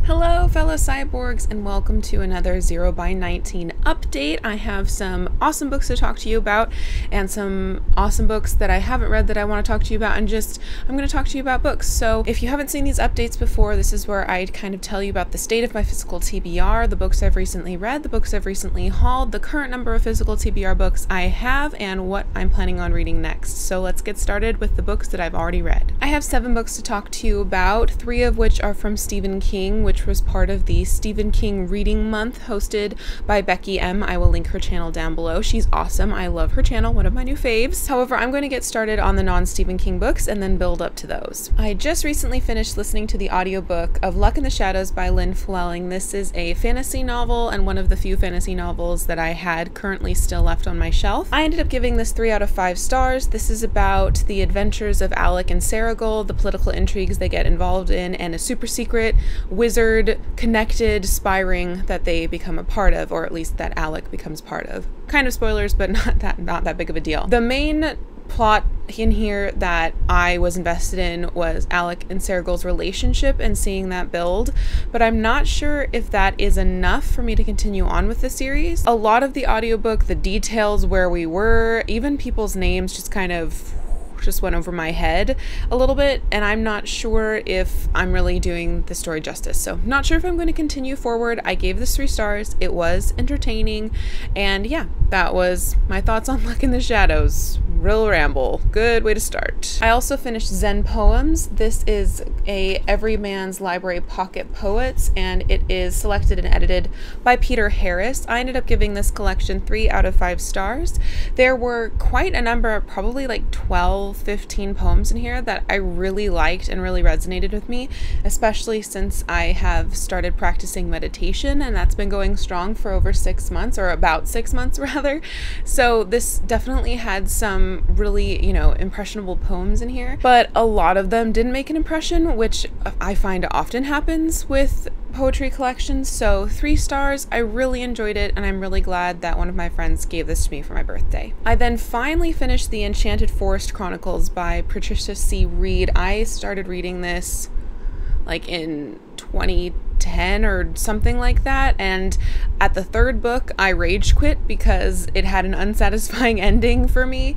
Hello fellow cyborgs, and welcome to another 0by19 update. I have some awesome books to talk to you about and some awesome books that I haven't read that I want to talk to you about, and I'm going to talk to you about books. So if you haven't seen these updates before, this is where I kind of tell you about the state of my physical TBR, the books I've recently read, the books I've recently hauled, the current number of physical TBR books I have, and what I'm planning on reading next. So let's get started with the books that I've already read. I have 7 books to talk to you about, 3 of which are from Stephen King, which was part of the Stephen King Reading Month hosted by Becky M. I will link her channel down below. She's awesome. I love her channel, one of my new faves. However, I'm going to get started on the non-Stephen King books and then build up to those. I just recently finished listening to the audiobook of Luck in the Shadows by Lynn Flelling. This is a fantasy novel and one of the few fantasy novels that I had currently still left on my shelf. I ended up giving this 3 out of 5 stars. This is about the adventures of Alec and Serigold, the political intrigues they get involved in, and a super secret wizard connected spy ring that they become a part of, or at least that Alec becomes part of. Kind of spoilers, but not that big of a deal. The main plot in here that I was invested in was Alec and Serigold's relationship and seeing that build, but I'm not sure if that is enough for me to continue on with the series. A lot of the audiobook, the details where we were, even people's names just kind of went over my head a little bit, and I'm not sure if I'm really doing the story justice. So not sure if I'm going to continue forward. I gave this 3 stars. It was entertaining, and yeah, that was my thoughts on Luck in the Shadows. Real ramble. Good way to start. I also finished Zen Poems. This is a Everyman's Library Pocket Poets, and it is selected and edited by Peter Harris. I ended up giving this collection 3 out of 5 stars. There were quite a number, probably like 12-15 poems in here that I really liked and really resonated with me, especially since I have started practicing meditation, and that's been going strong for over 6 months, or about 6 months rather. So this definitely had some really, impressionable poems in here, but a lot of them didn't make an impression, which I find often happens with poetry collections. So 3 stars. I really enjoyed it, and I'm really glad that one of my friends gave this to me for my birthday. I then finally finished The Enchanted Forest Chronicles by Patricia C. Reed. I started reading this like in 2010 or something like that, and at the 3rd book I rage quit because it had an unsatisfying ending for me.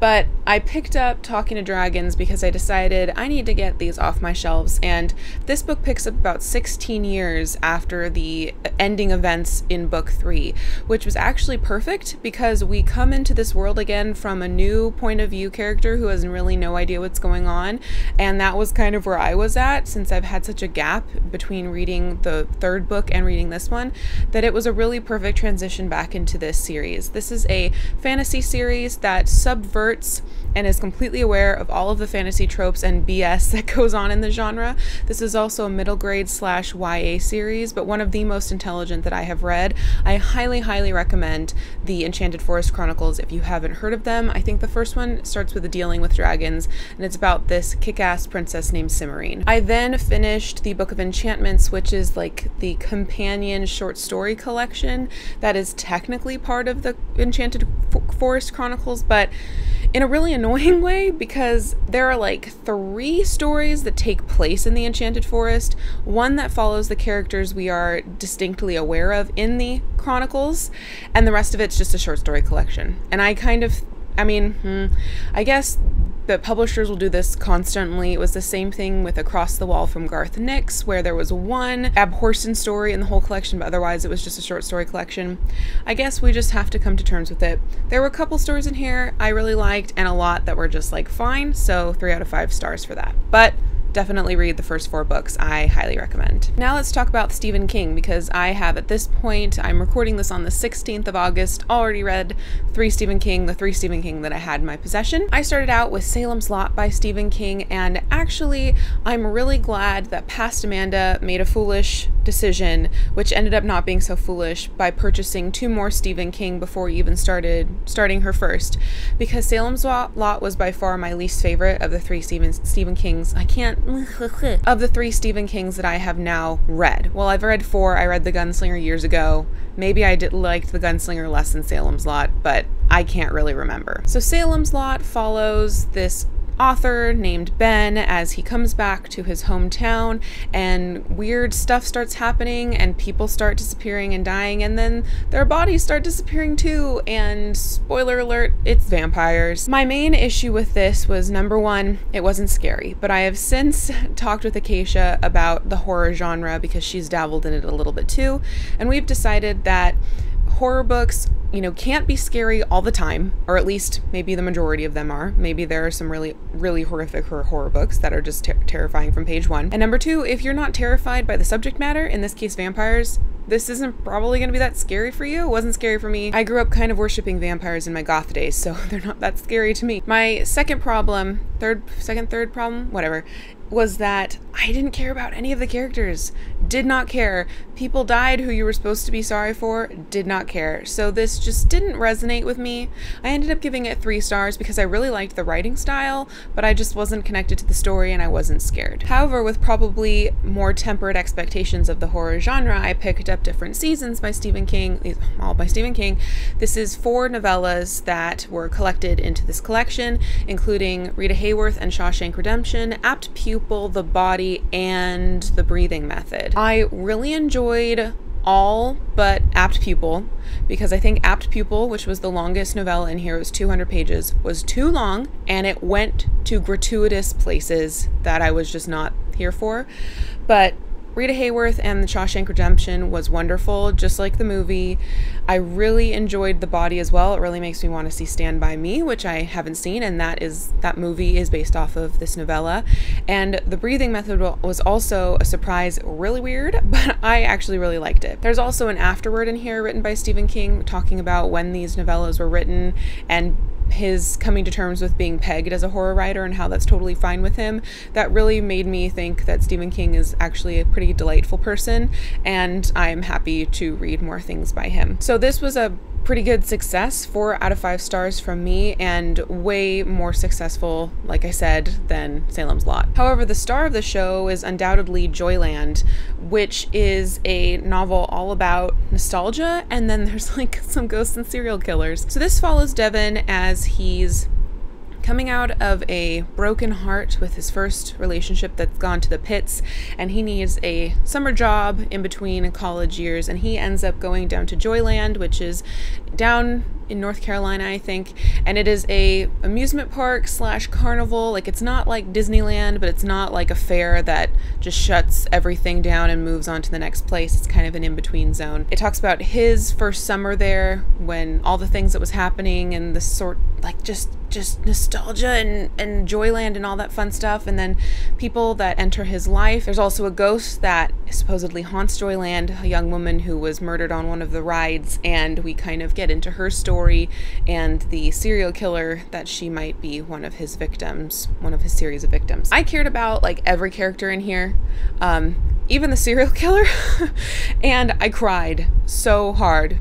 But I picked up Talking to Dragons because I decided I need to get these off my shelves, and this book picks up about 16 years after the ending events in book 3, which was actually perfect because we come into this world again from a new point of view character who has really no idea what's going on, and that was kind of where I was at since I've had such a gap between reading the 3rd book and reading this one, that it was a really perfect transition back into this series. This is a fantasy series that subverts and is completely aware of all of the fantasy tropes and BS that goes on in the genre. This is also a middle grade / YA series, but one of the most intelligent that I have read. I highly recommend The Enchanted Forest Chronicles if you haven't heard of them. I think the first one starts with a dealing with dragons, and it's about this kick-ass princess named Cimarine. I then finished the Book of Enchantments, which is like the companion short story collection that is technically part of the Enchanted Forest Chronicles, but in a really annoying way, because there are like 3 stories that take place in the Enchanted Forest, one that follows the characters we are distinctly aware of in the Chronicles, and the rest of it's just a short story collection. And I guess the publishers will do this constantly. It was the same thing with Across the Wall from Garth Nix, where there was one abhorrent story in the whole collection, but otherwise it was just a short story collection. I guess we just have to come to terms with it. There were a couple stories in here I really liked, and a lot that were just like fine, so 3 out of 5 stars for that. But definitely read the first 4 books. I highly recommend. Now let's talk about Stephen King, because I have, at this point, I'm recording this on the 16th of August, already read the 3 Stephen King that I had in my possession. I started out with Salem's Lot by Stephen King, and actually I'm really glad that Past Amanda made a foolish decision, which ended up not being so foolish, by purchasing 2 more Stephen King before even starting her first, because Salem's Lot was by far my least favorite of the 3 Stephen Kings. Of the 3 Stephen Kings that I have now read. Well, I've read 4. I read The Gunslinger years ago. Maybe I liked The Gunslinger less than Salem's Lot, but I can't really remember. So Salem's Lot follows this author named Ben as he comes back to his hometown, and weird stuff starts happening and people start disappearing and dying, and then their bodies start disappearing too, and spoiler alert, it's vampires. My main issue with this was, number one, it wasn't scary, but I have since talked with Acacia about the horror genre because she's dabbled in it a little bit too, and we've decided that horror books, can't be scary all the time, or at least maybe the majority of them are. Maybe there are some really, really horrific horror books that are just terrifying from page one. And number two, if you're not terrified by the subject matter, in this case vampires, this isn't probably going to be that scary for you. It wasn't scary for me. I grew up kind of worshiping vampires in my goth days, so they're not that scary to me. My second problem, third problem, whatever, was that I didn't care about any of the characters. Did not care. People died who you were supposed to be sorry for. Did not care. So this just didn't resonate with me. I ended up giving it 3 stars because I really liked the writing style, but I just wasn't connected to the story and I wasn't scared. However, with probably more tempered expectations of the horror genre, I picked up Different Seasons by Stephen King, all by Stephen King. This is 4 novellas that were collected into this collection, including Rita Hayworth and Shawshank Redemption, Apt Pupil, The Body, and The Breathing Method. I really enjoyed all but Apt Pupil, because I think Apt Pupil, which was the longest novella in here, it was 200 pages, was too long, and it went to gratuitous places that I was just not here for. But Rita Hayworth and The Shawshank Redemption was wonderful, just like the movie. I really enjoyed The Body as well. It really makes me want to see Stand By Me, which I haven't seen, and that movie is based off of this novella. And The Breathing Method was also a surprise, really weird, but I actually really liked it. There's also an afterword in here written by Stephen King talking about when these novellas were written and his coming to terms with being pegged as a horror writer and how that's totally fine with him. That really made me think that Stephen King is actually a pretty delightful person, and I'm happy to read more things by him. So this was a pretty good success, 4 out of 5 stars from me, and way more successful, like I said, than Salem's Lot. However, the star of the show is undoubtedly Joyland, which is a novel all about nostalgia, and then there's like some ghosts and serial killers. So this follows Devin as he's coming out of a broken heart with his first relationship that's gone to the pits, and he needs a summer job in between college years, and he ends up going down to Joyland, which is down in North Carolina, I think, and it is a amusement park / carnival. Like, it's not like Disneyland, but it's not like a fair that just shuts everything down and moves on to the next place. It's kind of an in-between zone. It talks about his first summer there, when all the things that was happening and the sort, like, just nostalgia and Joyland and all that fun stuff, and then people that enter his life. There's also a ghost that supposedly haunts Joyland, a young woman who was murdered on one of the rides, and we kind of get into her story and the serial killer that she might be one of his victims, one of his series of victims. I cared about like every character in here, even the serial killer, and I cried so hard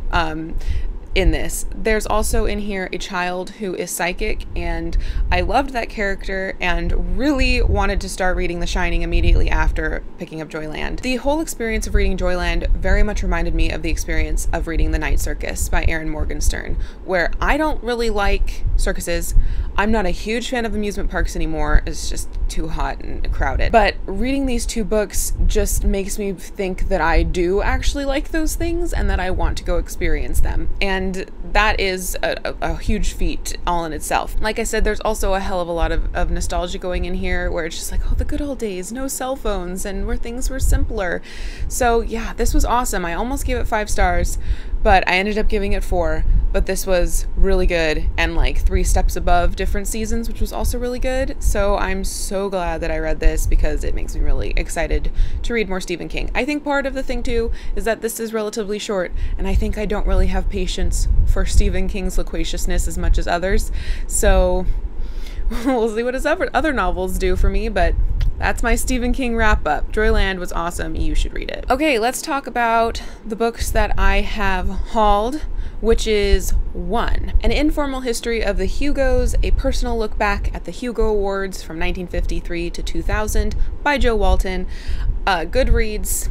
in this. There's also in here a child who is psychic, and I loved that character and really wanted to start reading The Shining immediately after picking up Joyland. The whole experience of reading Joyland very much reminded me of the experience of reading The Night Circus by Erin Morgenstern, where I don't really like circuses. I'm not a huge fan of amusement parks anymore. It's just too hot and crowded. But reading these 2 books just makes me think that I do actually like those things and that I want to go experience them. And that is a huge feat all in itself. Like I said, there's also a hell of a lot of nostalgia going in here, where it's just like, oh, the good old days, no cell phones, and where things were simpler. So yeah, this was awesome. I almost gave it 5 stars, but I ended up giving it 4. But this was really good, and like 3 steps above Different Seasons, which was also really good. So I'm so glad that I read this, because it makes me really excited to read more Stephen King. I think part of the thing too is that this is relatively short, and I think I don't really have patience for Stephen King's loquaciousness as much as others. So we'll see what his other novels do for me, but that's my Stephen King wrap up. Joyland was awesome. You should read it. Okay, let's talk about the books that I have hauled, which is 1, An Informal History of the Hugos, a personal look back at the Hugo Awards from 1953 to 2000 by Joe Walton. Goodreads,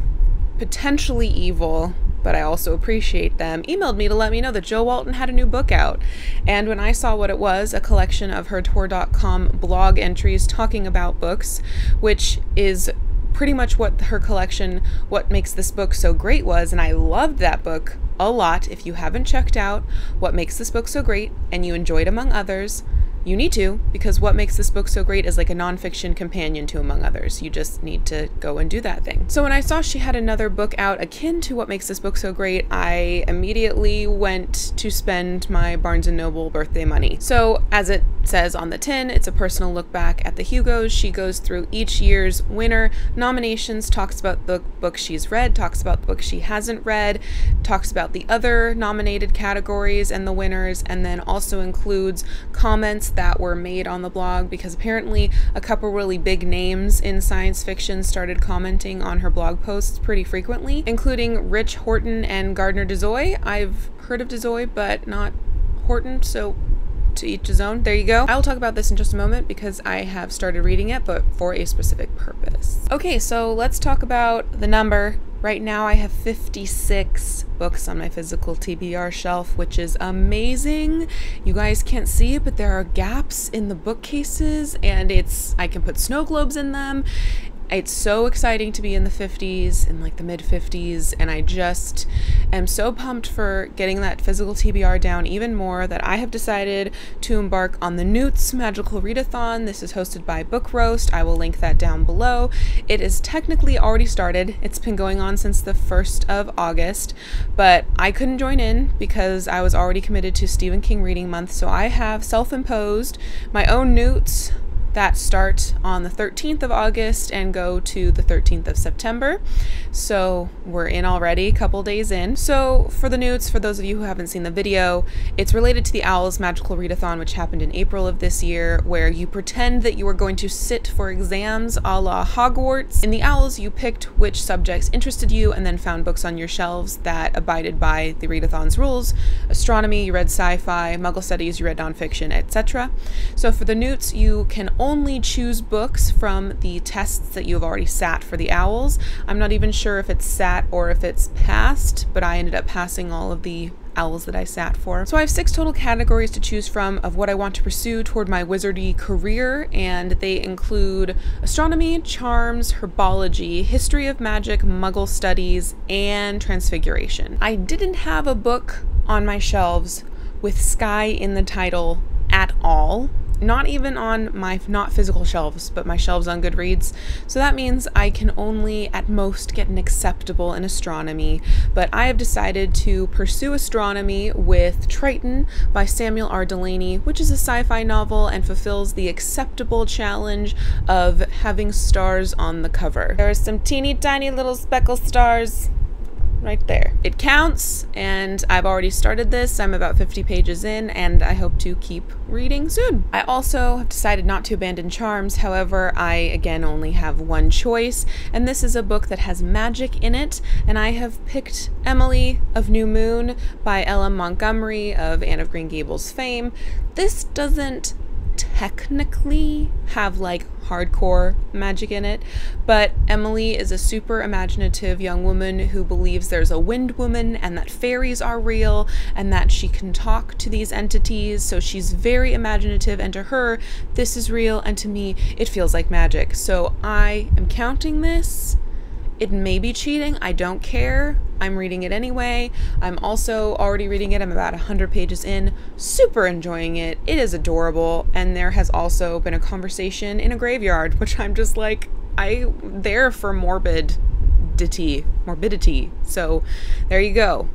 potentially evil. but I also appreciate them, emailed me to let me know that Jo Walton had a new book out. And when I saw what it was, a collection of her Tor.com blog entries talking about books, which is pretty much what her collection, What Makes This Book So Great was, and I loved that book a lot. If you haven't checked out What Makes This Book So Great and you enjoyed Among Others, you need to, because What Makes This Book So Great is like a nonfiction companion to Among Others. You just need to go and do that thing. So when I saw she had another book out akin to What Makes This Book So Great, I immediately went to spend my Barnes & Noble birthday money. So as it says on the tin, it's a personal look back at the Hugos. She goes through each year's winner nominations, talks about the book she's read, talks about the book she hasn't read, talks about the other nominated categories and the winners, and then also includes comments that were made on the blog, because apparently a couple really big names in science fiction started commenting on her blog posts pretty frequently, including Rich Horton and Gardner Dezoy. I've heard of Dezoy, but not Horton, so to each his own. There you go. I will talk about this in just a moment because I have started reading it, but for a specific purpose. Okay, so let's talk about the number. Right now I have 56 books on my physical TBR shelf, which is amazing. You guys can't see it, but there are gaps in the bookcases, and I can put snow globes in them. It's so exciting to be in the 50s, in like the mid 50s, and I just am so pumped for getting that physical TBR down even more that I have decided to embark on the NEWTs Magical Readathon. This is hosted by Book Roast. I will link that down below. It is technically already started. It's been going on since the 1st of August, but I couldn't join in because I was already committed to Stephen King Reading Month, so I have self-imposed my own NEWTs that start on the 13th of August and go to the 13th of September. So we're in already, a couple days in. So for the NEWTs, for those of you who haven't seen the video, it's related to the Owls Magical Readathon, which happened in April of this year, where you pretend that you are going to sit for exams a la Hogwarts. In the Owls, you picked which subjects interested you and then found books on your shelves that abided by the readathon's rules. Astronomy, you read sci-fi; Muggle studies, you read nonfiction, etc. So for the NEWTs, you can only choose books from the tests that you have already sat for the Owls. I'm not even sure if it's sat or if it's passed, but I ended up passing all of the Owls that I sat for. So I have 6 total categories to choose from of what I want to pursue toward my wizardy career, and they include astronomy, charms, herbology, history of magic, Muggle studies, and transfiguration. I didn't have a book on my shelves with Sky in the title at all. Not even on my not physical shelves, but my shelves on Goodreads. So that means I can only at most get an acceptable in astronomy, but I have decided to pursue astronomy with Triton by Samuel R. Delany, which is a sci-fi novel and fulfills the acceptable challenge of having stars on the cover. There are some teeny tiny little speckle stars right there. It counts, and I've already started this. I'm about 50 pages in, and I hope to keep reading soon. I also have decided not to abandon charms. However, I again only have one choice, and this is a book that has magic in it, and I have picked Emily of New Moon by L.M. Montgomery of Anne of Green Gables fame. This doesn't technically have like hardcore magic in it, but Emily is a super imaginative young woman who believes there's a wind woman and that fairies are real and that she can talk to these entities. So she's very imaginative, and to her this is real, and to me it feels like magic. So I am counting this. It may be cheating, I don't care. I'm reading it anyway. I'm also already reading it. I'm about 100 pages in, super enjoying it. It is adorable, and there has also been a conversation in a graveyard, which I'm just like, there for morbidity. So there you go.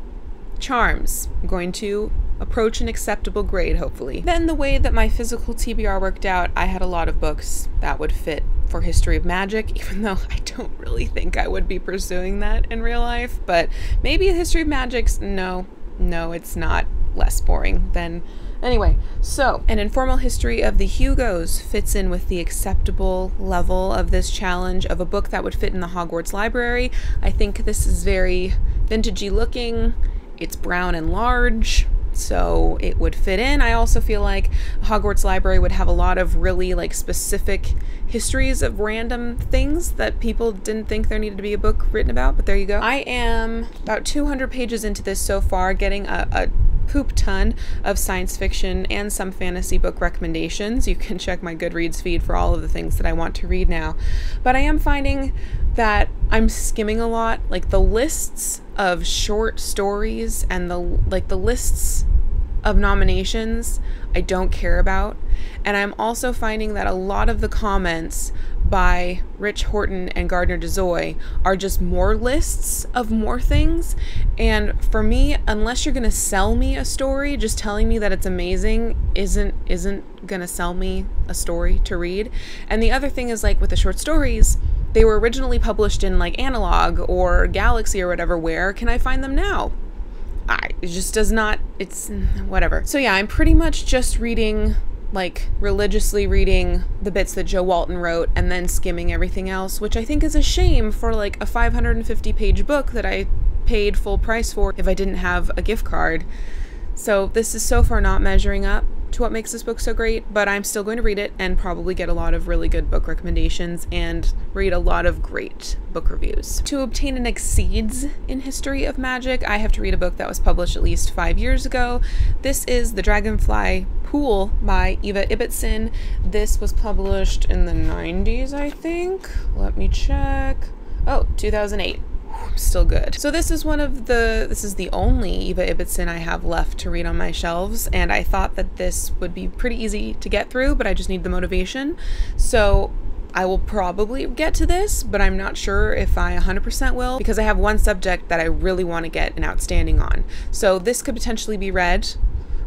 Charms. I'm going to approach an acceptable grade, hopefully. Then the way that my physical TBR worked out, I had a lot of books that would fit for history of magic, even though I don't really think I would be pursuing that in real life. But maybe a history of magic's, no, it's not less boring than. Anyway, so an informal history of the Hugos fits in with the acceptable level of this challenge of a book that would fit in the Hogwarts library. I think this is very vintagey looking. It's brown and large. so it would fit in. I also feel like Hogwarts Library would have a lot of really like specific histories of random things that people didn't think there needed to be a book written about, but there you go. I am about 200 pages into this so far, getting a poop ton of science fiction and some fantasy book recommendations. You can check my Goodreads feed for all of the things that I want to read now. But I am finding that I'm skimming a lot. Like the lists of short stories and the lists of nominations I don't care about. And I'm also finding that a lot of the comments by Rich Horton and Gardner Dozois are just more lists of more things. And for me, unless you're gonna sell me a story, just telling me that it's amazing isn't gonna sell me a story to read. And the other thing is, like with the short stories, they were originally published in like Analog or Galaxy or whatever. Where can I find them now? It just does not, it's whatever. So yeah, I'm pretty much just reading, like religiously reading the bits that Joe Walton wrote and then skimming everything else, which I think is a shame for like a 550 page book that I paid full price for if I didn't have a gift card. So this is so far not measuring up to what makes this book so great, but I'm still going to read it and probably get a lot of really good book recommendations and read a lot of great book reviews. To obtain an Exceeds in History of Magic, I have to read a book that was published at least 5 years ago. This is The Dragonfly Pool by Eva Ibbotson. This was published in the 90s, I think. Let me check. Oh, 2008. Still good. So this is the only Eva Ibbotson I have left to read on my shelves, and I thought that this would be pretty easy to get through, but I just need the motivation. So I will probably get to this, but I'm not sure if I 100% will, because I have one subject that I really want to get an outstanding on. So this could potentially be read.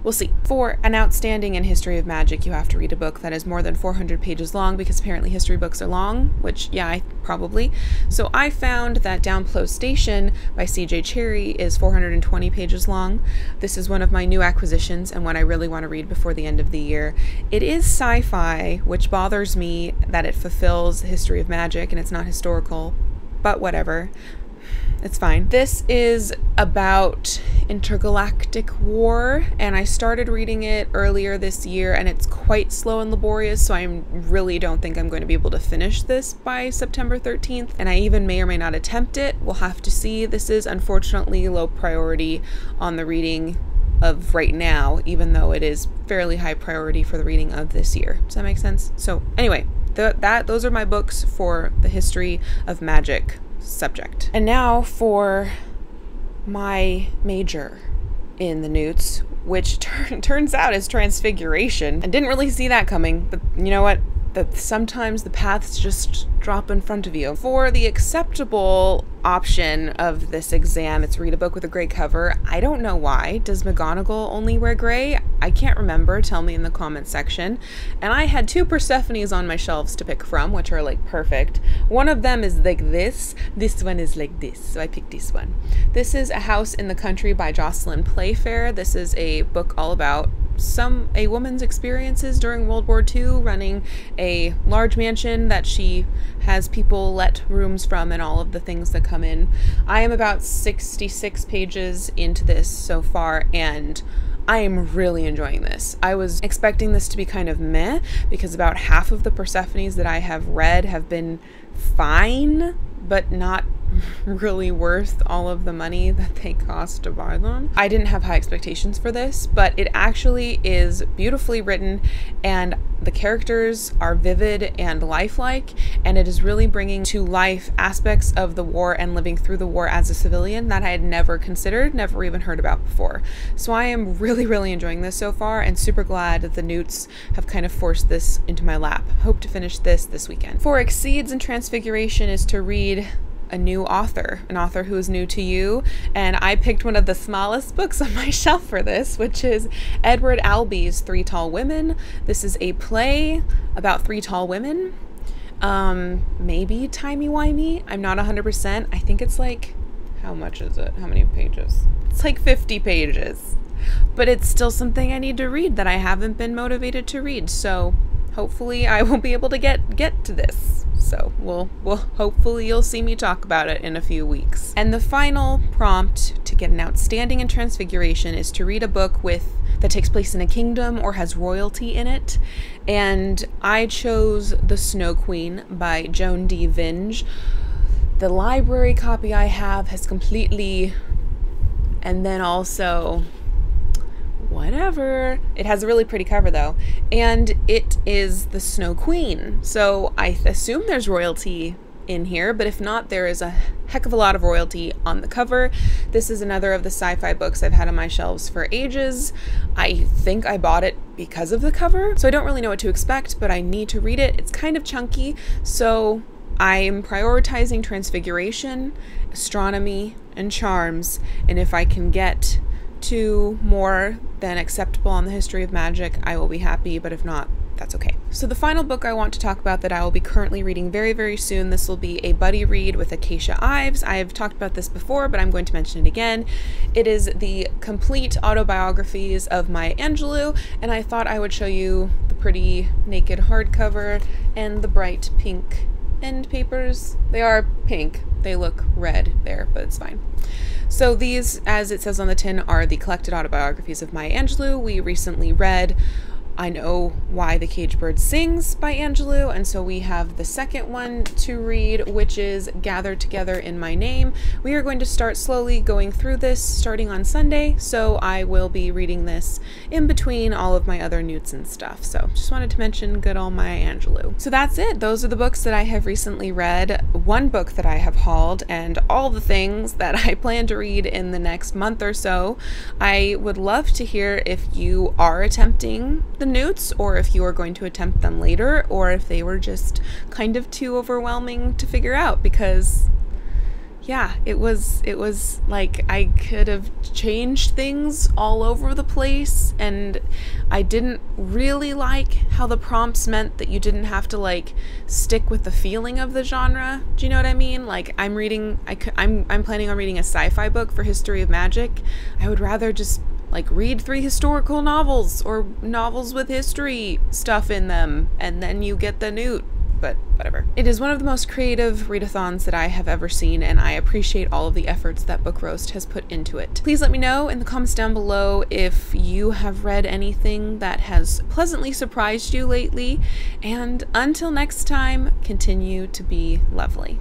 We'll see. For an outstanding in History of Magic, you have to read a book that is more than 400 pages long, because apparently history books are long, which, yeah, probably. So I found that Downflow Station by C.J. Cherryh is 420 pages long. This is one of my new acquisitions and one I really want to read before the end of the year. It is sci-fi, which bothers me that it fulfills History of Magic and it's not historical, but whatever. It's fine. This is about intergalactic war, and I started reading it earlier this year, and it's quite slow and laborious, so I really don't think I'm going to be able to finish this by September 13th, and I even may or may not attempt it. We'll have to see. This is unfortunately low priority on the reading of right now, even though it is fairly high priority for the reading of this year. Does that make sense? So anyway, those are my books for the History of Magic subject. And now for my major in the NEWTs, which turns out is Transfiguration. I didn't really see that coming, but you know what? Sometimes the paths just drop in front of you. For the acceptable option of this exam, it's read a book with a gray cover. I don't know why. Does McGonagall only wear gray? I can't remember. Tell me in the comments section. And I had 2 Persephones on my shelves to pick from, which are like perfect. One of them is like this. This one is like this. So I picked this one. This is A House in the Country by Jocelyn Playfair. This is a book all about a woman's experiences during World War II, running a large mansion that she has people let rooms from and all of the things that come in. I am about 66 pages into this so far, and I am really enjoying this. I was expecting this to be kind of meh, because about half of the Persephones that I have read have been fine, but not really worth all of the money that they cost to buy them. I didn't have high expectations for this, but it actually is beautifully written, and the characters are vivid and lifelike, and it is really bringing to life aspects of the war and living through the war as a civilian that I had never considered, never even heard about before. So I am really, really enjoying this so far, and super glad that the NEWTs have kind of forced this into my lap. Hope to finish this weekend. For Exceeds and Transfiguration is to read a new author, an author who is new to you, and I picked one of the smallest books on my shelf for this, which is Edward Albee's 3 Tall Women. This is a play about 3 tall women. Maybe timey-wimey. I'm not 100%. I think it's like, how much is it? How many pages? It's like 50 pages. But it's still something I need to read that I haven't been motivated to read, so hopefully I will be able to get to this So we'll hopefully you'll see me talk about it in a few weeks. And the final prompt to get an outstanding in Transfiguration is to read a book that takes place in a kingdom or has royalty in it. And I chose The Snow Queen by Joan D. Vinge. The library copy I have has completely, and then also whatever. It has a really pretty cover though, and it is the Snow Queen. So I assume there's royalty in here, but if not, there is a heck of a lot of royalty on the cover. This is another of the sci-fi books I've had on my shelves for ages. I think I bought it because of the cover, so I don't really know what to expect, but I need to read it. It's kind of chunky, so I'm prioritizing Transfiguration, Astronomy, and Charms, and if I can get to more than acceptable on the history of magic, I will be happy, but if not, that's okay. So the final book I want to talk about that I will be currently reading very, very soon, this will be a buddy read with Acacia Ives. I have talked about this before, but I'm going to mention it again. It is the complete autobiographies of Maya Angelou, and I thought I would show you the pretty naked hardcover and the bright pink end papers. They are pink. They look red there, but it's fine. So these, as it says on the tin, are the collected autobiographies of Maya Angelou. We recently read I Know Why the Caged Bird Sings by Angelou, and so we have the second one to read, which is Gathered Together in My Name. We are going to start slowly going through this starting on Sunday, so I will be reading this in between all of my other NEWTs and stuff. So just wanted to mention good old Maya Angelou. So that's it. Those are the books that I have recently read, one book that I have hauled, and all the things that I plan to read in the next month or so. I would love to hear if you are attempting the NEWTs, or if you are going to attempt them later, or if they were just kind of too overwhelming to figure out, because yeah, it was like I could have changed things all over the place, and I didn't really like how the prompts meant that you didn't have to like stick with the feeling of the genre. Do you know what I mean? Like I'm planning on reading a sci-fi book for history of magic. I would rather just like read 3 historical novels or novels with history stuff in them, and then you get the NEWT. But whatever. It is one of the most creative readathons that I have ever seen, and I appreciate all of the efforts that Book Roast has put into it. Please let me know in the comments down below if you have read anything that has pleasantly surprised you lately, and until next time, continue to be lovely.